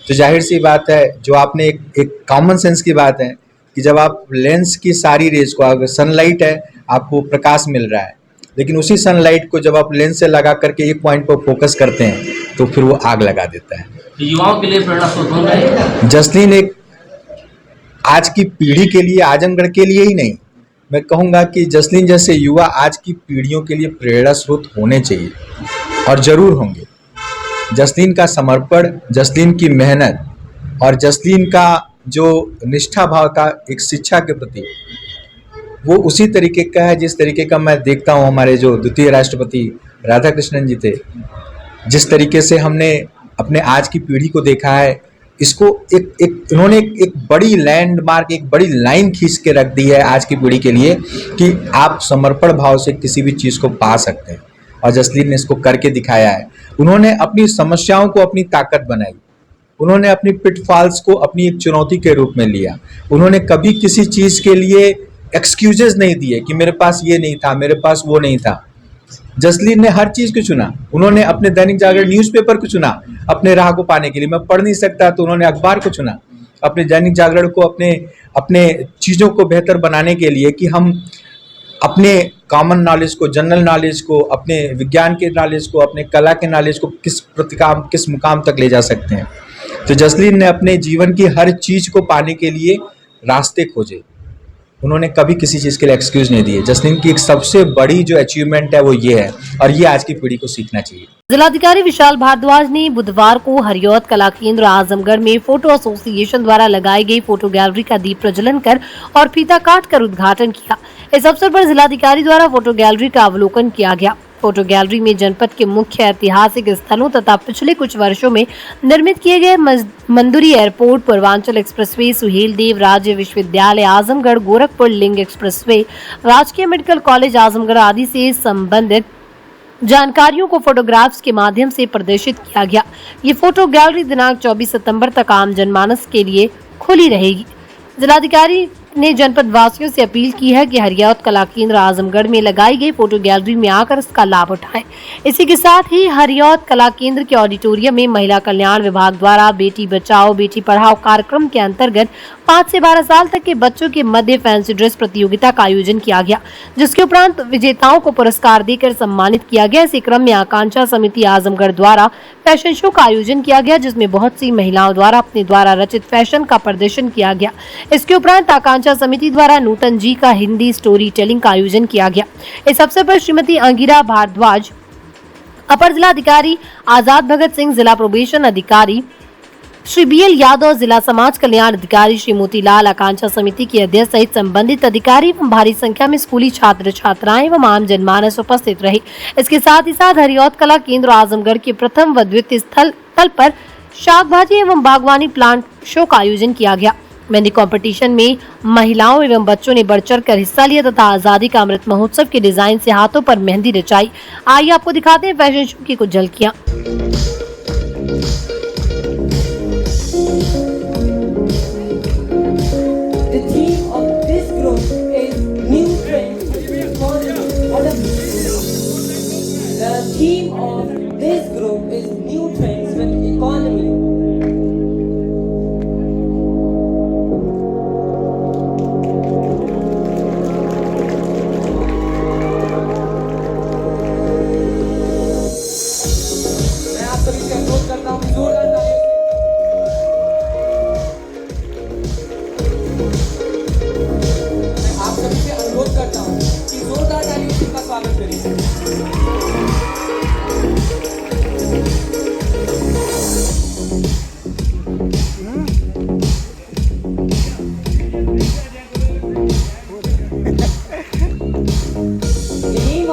तो जाहिर सी बात है, जो आपने एक कॉमन सेंस की बात है कि जब आप लेंस की सारी रेज को, अगर सनलाइट है आपको प्रकाश मिल रहा है, लेकिन उसी सनलाइट को जब आप लेंस से लगा करके एक पॉइंट पर फोकस करते हैं तो फिर वो आग लगा देता है। युवाओं के लिए प्रेरणा स्रोत बन रहे हैं। जसलीन एक आज की पीढ़ी के लिए, आजमगढ़ के लिए ही नहीं, मैं कहूँगा कि जसलीन जैसे युवा आज की पीढ़ियों के लिए प्रेरणा स्रोत होने चाहिए और ज़रूर होंगे। जसलीन का समर्पण, जसलीन की मेहनत और जसलीन का जो निष्ठा भाव का एक शिक्षा के प्रति, वो उसी तरीके का है जिस तरीके का मैं देखता हूँ हमारे जो द्वितीय राष्ट्रपति राधाकृष्णन जी थे। जिस तरीके से हमने अपने आज की पीढ़ी को देखा है, इसको इन्होंने एक बड़ी लैंडमार्क, एक बड़ी लाइन खींच के रख दी है आज की पीढ़ी के लिए कि आप समर्पण भाव से किसी भी चीज़ को पा सकते हैं, और जसलीन ने इसको करके दिखाया है। उन्होंने अपनी समस्याओं को अपनी ताकत बनाई, उन्होंने अपनी पिटफॉल्स को अपनी एक चुनौती के रूप में लिया। उन्होंने कभी किसी चीज़ के लिए एक्सक्यूजेस नहीं दिए कि मेरे पास ये नहीं था, मेरे पास वो नहीं था। जसलीन ने हर चीज़ को चुना। उन्होंने अपने दैनिक जागरण न्यूज़पेपर को चुना अपने राह को पाने के लिए। मैं पढ़ नहीं सकता तो उन्होंने अखबार को चुना अपने दैनिक जागरण को, अपने चीज़ों को बेहतर बनाने के लिए कि हम अपने कॉमन नॉलेज को, जनरल नॉलेज को, अपने विज्ञान के नॉलेज को, अपने कला के नॉलेज को किस मुकाम तक ले जा सकते हैं। तो जसलीन ने अपने जीवन की हर चीज़ को पाने के लिए रास्ते खोजे। उन्होंने कभी किसी चीज़ के लिए एक्सक्यूज नहीं दिए। जसलीन की एक सबसे बड़ी जो अचीवमेंट है वो ये है, और ये आज की पीढ़ी को सीखना चाहिए। जिलाधिकारी विशाल भारद्वाज ने बुधवार को हरियौत कला केंद्र आजमगढ़ में फोटो एसोसिएशन द्वारा लगाई गई फोटो गैलरी का दीप प्रज्वलन कर और फीता काट कर उद्घाटन किया। इस अवसर पर जिलाधिकारी द्वारा फोटो गैलरी का अवलोकन किया गया। फोटो गैलरी में जनपद के मुख्य ऐतिहासिक स्थलों तथा पिछले कुछ वर्षों में निर्मित किए गए मंदुरी एयरपोर्ट, पूर्वांचल एक्सप्रेसवे, सुहेल देव राज्य विश्वविद्यालय आजमगढ़, गोरखपुर लिंक एक्सप्रेसवे, राजकीय मेडिकल कॉलेज आजमगढ़ आदि से संबंधित जानकारियों को फोटोग्राफ्स के माध्यम से प्रदर्शित किया गया। ये फोटो गैलरी दिनांक 24 सितंबर तक आम जनमानस के लिए खुली रहेगी। जिलाधिकारी ने जनपद वासियों से अपील की है कि हरियौत कला केंद्र आजमगढ़ में लगाई गई फोटो गैलरी में आकर इसका लाभ उठाएं। इसी के साथ ही हरियौत कला केंद्र के ऑडिटोरियम में महिला कल्याण विभाग द्वारा बेटी बचाओ बेटी पढ़ाओ कार्यक्रम के अंतर्गत 5 से 12 साल तक के बच्चों के मध्य फैंसी ड्रेस प्रतियोगिता का आयोजन किया गया, जिसके उपरांत विजेताओं को पुरस्कार देकर सम्मानित किया गया। इसी क्रम में आकांक्षा समिति आजमगढ़ द्वारा फैशन शो का आयोजन किया गया, जिसमें बहुत सी महिलाओं द्वारा अपने द्वारा रचित फैशन का प्रदर्शन किया गया। इसके उपरांत आकांक्षा समिति द्वारा नूतन जी का हिंदी स्टोरी टेलिंग का आयोजन किया गया। इस अवसर पर श्रीमती अंगिरा भारद्वाज, अपर जिलाधिकारी आजाद भगत सिंह, जिला प्रोबेशन अधिकारी श्री BL यादव, जिला समाज कल्याण अधिकारी श्री मोतीलाल, आकांक्षा समिति के अध्यक्ष सहित संबंधित अधिकारी एवं भारी संख्या में स्कूली छात्र छात्राएं एवं आम जनमानस उपस्थित रहे। इसके साथ ही साथ हरियौत कला केंद्र आजमगढ़ के प्रथम व द्वितीय स्थल पर शाक भाजी एवं बागवानी प्लांट शो का आयोजन किया गया। मेहंदी कंपटीशन में महिलाओं एवं बच्चों ने बढ़ चढ़ कर हिस्सा लिया तथा आजादी का अमृत महोत्सव के डिजाइन से हाथों पर मेहंदी रचाई। आइए आपको दिखाते हैं फैशन शो की कुछ झलकियां।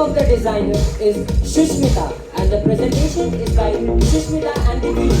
The designer is Shushmita and the presentation is by Shushmita and the team.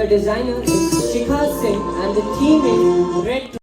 designer is Shikha Singh and the theme is Red.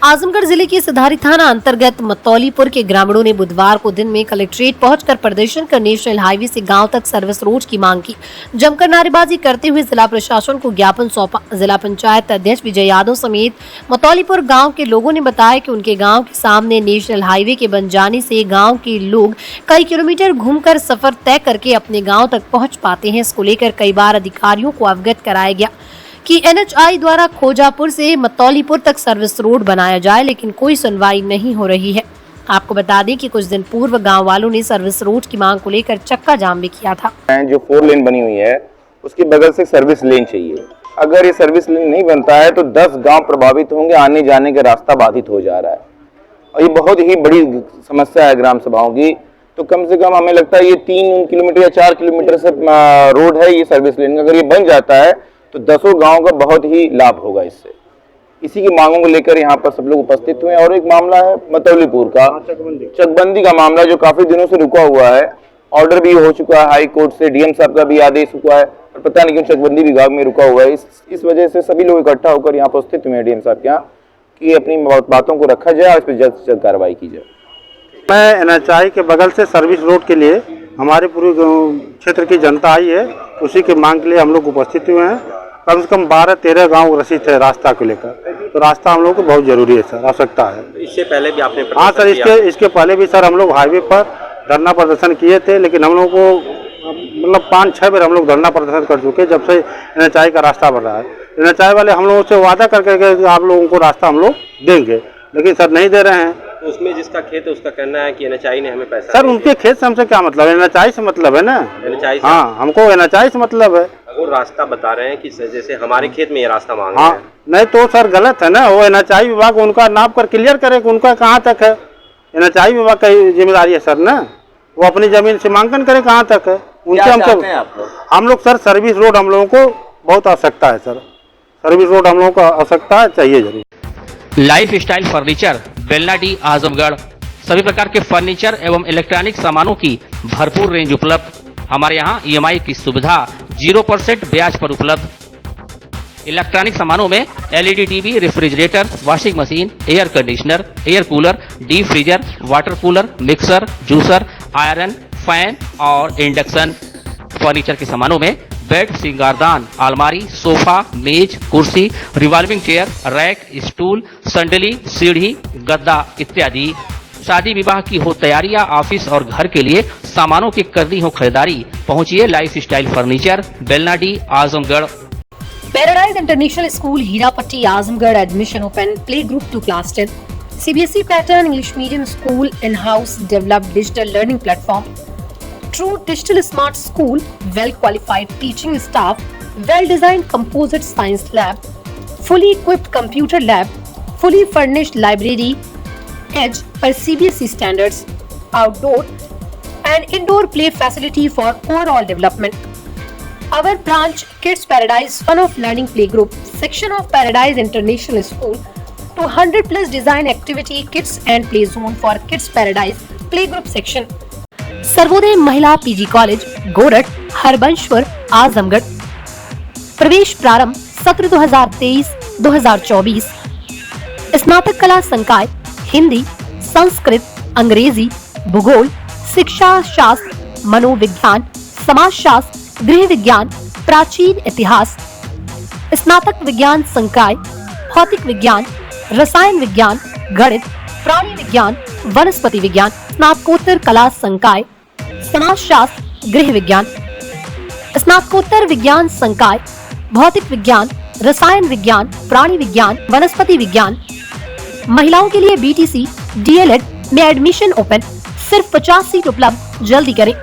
Azamgarh जिले के सिधारी थाना अंतर्गत मतौलीपुर के ग्रामीणों ने बुधवार को दिन में कलेक्ट्रेट पहुंचकर प्रदर्शन कर नेशनल हाईवे से गांव तक सर्विस रोड की मांग की। जमकर नारेबाजी करते हुए जिला प्रशासन को ज्ञापन सौंपा। जिला पंचायत अध्यक्ष विजय यादव समेत मतौलीपुर गांव के लोगों ने बताया कि उनके गांव के सामने नेशनल हाईवे के बन जाने से गाँव के लोग कई किलोमीटर घूमकर सफर तय करके अपने गाँव तक पहुँच पाते हैं। इसको लेकर कई बार अधिकारियों को अवगत कराया गया कि NHI द्वारा खोजापुर से मतौलीपुर तक सर्विस रोड बनाया जाए, लेकिन कोई सुनवाई नहीं हो रही है। आपको बता दें कि कुछ दिन पूर्व गांव वालों ने सर्विस रोड की मांग को लेकर चक्का जाम भी किया था। जो 4 लेन बनी हुई है उसके बगल से सर्विस लेन चाहिए। अगर ये सर्विस लेन नहीं बनता है तो 10 गांव प्रभावित होंगे, आने जाने का रास्ता बाधित हो जा रहा है और ये बहुत ही बड़ी समस्या है ग्राम सभाओं की। तो कम से कम हमें लगता है ये 3 किलोमीटर या 4 किलोमीटर से रोड है ये सर्विस लेन। अगर ये बन जाता है तो 10 गांव का बहुत ही लाभ होगा इससे। इसी की मांगों को लेकर यहाँ पर सब लोग उपस्थित हुए। और एक मामला है मतौलीपुर का चकबंदी का मामला जो काफी दिनों से रुका हुआ है। ऑर्डर भी हो चुका है हाई कोर्ट से, डीएम साहब का भी आदेश हुआ है और पता नहीं क्यों चकबंदी विभाग में रुका हुआ है। इस वजह से सभी लोग इकट्ठा होकर यहाँ पर उपस्थित हुए डीएम साहब के यहाँ कि अपनी बातों को रखा जाए और इस पर जल्द से जल्द कार्रवाई की जाए। मैं NHI के बगल से सर्विस रोड के लिए हमारे पूरे क्षेत्र की जनता आई है, उसी के मांग के लिए हम लोग उपस्थित हुए हैं। कम से कम 12-13 गांव ग्रसित है रास्ता को लेकर, तो रास्ता हम लोगों को बहुत जरूरी है सर, आवश्यकता है। इससे पहले भी आपने? हाँ सर, इसके पहले भी सर हम लोग हाईवे पर धरना प्रदर्शन किए थे, लेकिन हम लोग को मतलब 5-6 बार हम लोग धरना प्रदर्शन कर चुके जब से NHI का रास्ता बन रहा है। NHI वाले हम लोगों से वादा करके आप लोगों को रास्ता हम लोग देंगे, लेकिन सर नहीं दे रहे हैं। तो उसमें जिसका खेत है उसका कहना है कि NHI ने हमें पैसा। सर उनके खेत से हमसे क्या मतलब है? NHI से मतलब है ना। NHI से? हाँ, हमको NHI से मतलब है। वो रास्ता बता रहे हैं कि जैसे हमारे खेत में ये रास्ता मांग रहे हैं। हाँ, नहीं तो सर गलत है ना। वो NHI विभाग उनका नाप कर क्लियर करे कि उनका कहाँ तक है। NHI विभाग का जिम्मेदारी है सर ना, वो अपनी जमीन से मांकन करे कहाँ तक है उनसे। हम लोग सर सर्विस रोड हम लोगों को बहुत आवश्यकता है सर, सर्विस रोड हम लोगों को आवश्यकता है, चाहिए जरूर। Life style furniture, Belnadi, Azamgarh. सभी प्रकार के फर्नीचर एवं इलेक्ट्रॉनिक सामानों की भरपूर रेंज उपलब्ध। हमारे यहाँ EMI की सुविधा 0% ब्याज पर उपलब्ध। इलेक्ट्रॉनिक सामानों में LED TV, refrigerator, washing machine, air conditioner, air cooler, deep freezer, water cooler, mixer, juicer, iron, fan और इंडक्शन। फर्नीचर के सामानों में बेड, सिंगारदान, अलमारी, सोफा, मेज, कुर्सी, रिवॉल्विंग चेयर, रैक, स्टूल, संडली, सीढ़ी, गद्दा इत्यादि। शादी विवाह की हो तैयारियां, ऑफिस और घर के लिए सामानों की करनी हो खरीदारी, पहुंचिए life style furniture, Belnadi, Azamgarh. Paradise international school Hirapatti, Azamgarh. Admission open. Play group to class 10। CBSE pattern English medium school, in house developed digital learning platform, true digital smart school, well qualified teaching staff, well designed composite science lab, fully equipped computer lab, fully furnished library, edge per CBSE standards, outdoor and indoor play facility for overall development. Our branch Kids Paradise Fun of Learning Playgroup section of Paradise International School, 200+ design activity kits and play zone for Kids Paradise Playgroup section. Sarvodaya महिला PG कॉलेज, गोरठ, हरबंशपुर, आजमगढ़। प्रवेश प्रारंभ सत्र 2023-2024। स्नातक कला संकाय हिंदी, संस्कृत, अंग्रेजी, भूगोल, शिक्षा शास्त्र, मनोविज्ञान, समाजशास्त्र, गृह विज्ञान, प्राचीन इतिहास। स्नातक विज्ञान संकाय भौतिक विज्ञान, रसायन विज्ञान, गणित, प्राणी विज्ञान, वनस्पति विज्ञान, स्नातकोत्तर कला संकाय, समाजशास्त्र, गृह विज्ञान, स्नातकोत्तर विज्ञान संकाय, भौतिक विज्ञान, रसायन विज्ञान, प्राणी विज्ञान, वनस्पति विज्ञान। महिलाओं के लिए BTC, DLED में एडमिशन ओपन, सिर्फ 50 सीट उपलब्ध, जल्दी करें।